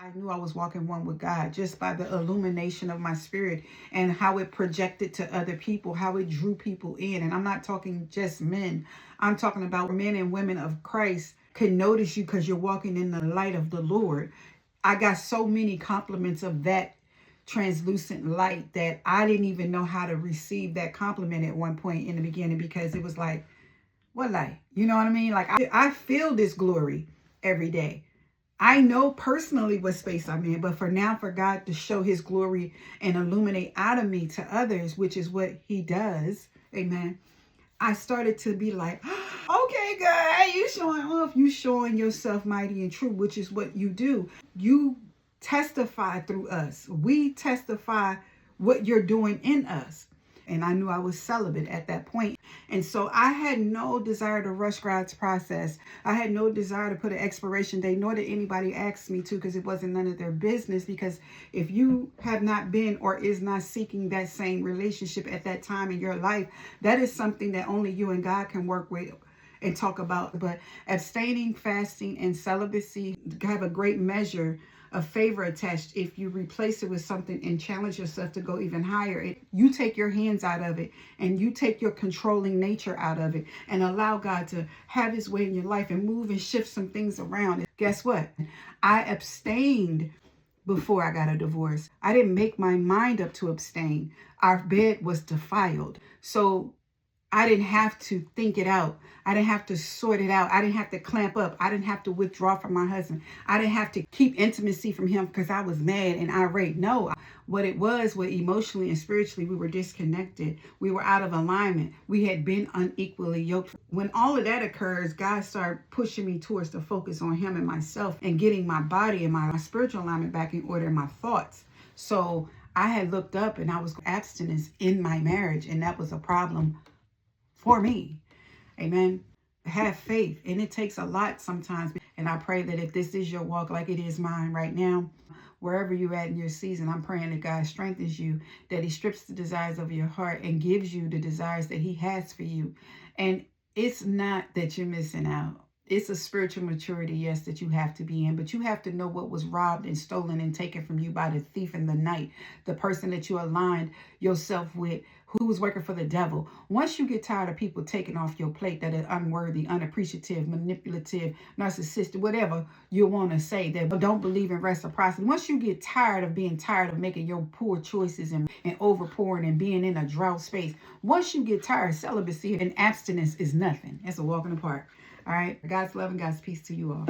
I knew I was walking one with God just by the illumination of my spirit and how it projected to other people, how it drew people in. And I'm not talking just men. I'm talking about men and women of Christ can notice you because you're walking in the light of the Lord. I got so many compliments of that translucent light that I didn't even know how to receive that compliment at one point in the beginning, because it was like, what light? You know what I mean? Like I feel this glory every day. I know personally what space I'm in, but for God to show his glory and illuminate out of me to others, which is what he does, amen, I started to be like, okay, God, you showing off. You showing yourself mighty and true, which is what you do. You testify through us. We testify what you're doing in us. And I knew I was celibate at that point. And so I had no desire to rush God's process. I had no desire to put an expiration date, nor did anybody ask me to, because it wasn't none of their business. Because if you have not been or is not seeking that same relationship at that time in your life, that is something that only you and God can work with and talk about. But abstaining, fasting, and celibacy have a great measure of favor attached if you replace it with something and challenge yourself to go even higher. You take your hands out of it and you take your controlling nature out of it and allow God to have his way in your life and move and shift some things around. Guess what? I abstained before I got a divorce. I didn't make my mind up to abstain. Our bed was defiled. So I didn't have to think it out. I didn't have to sort it out. I didn't have to clamp up. I didn't have to withdraw from my husband. I didn't have to keep intimacy from him because I was mad and irate. No, what it was emotionally and spiritually, we were disconnected. We were out of alignment. We had been unequally yoked. When all of that occurs, God started pushing me towards the focus on him and myself and getting my body and my spiritual alignment back in order, my thoughts. So I had looked up and I was abstinence in my marriage, and that was a problem for me. Amen. Have faith. And it takes a lot sometimes. And I pray that if this is your walk like it is mine right now, wherever you're at in your season, I'm praying that God strengthens you, that he strips the desires of your heart and gives you the desires that he has for you. And it's not that you're missing out. It's a spiritual maturity, yes, that you have to be in, but you have to know what was robbed and stolen and taken from you by the thief in the night, the person that you aligned yourself with, who was working for the devil. Once you get tired of people taking off your plate that are unworthy, unappreciative, manipulative, narcissistic, whatever you want to say, that don't believe in reciprocity. Once you get tired of being tired of making your poor choices and overpouring and being in a drought space, once you get tired, celibacy and abstinence is nothing. It's a walk in the park. All right. God's love and God's peace to you all.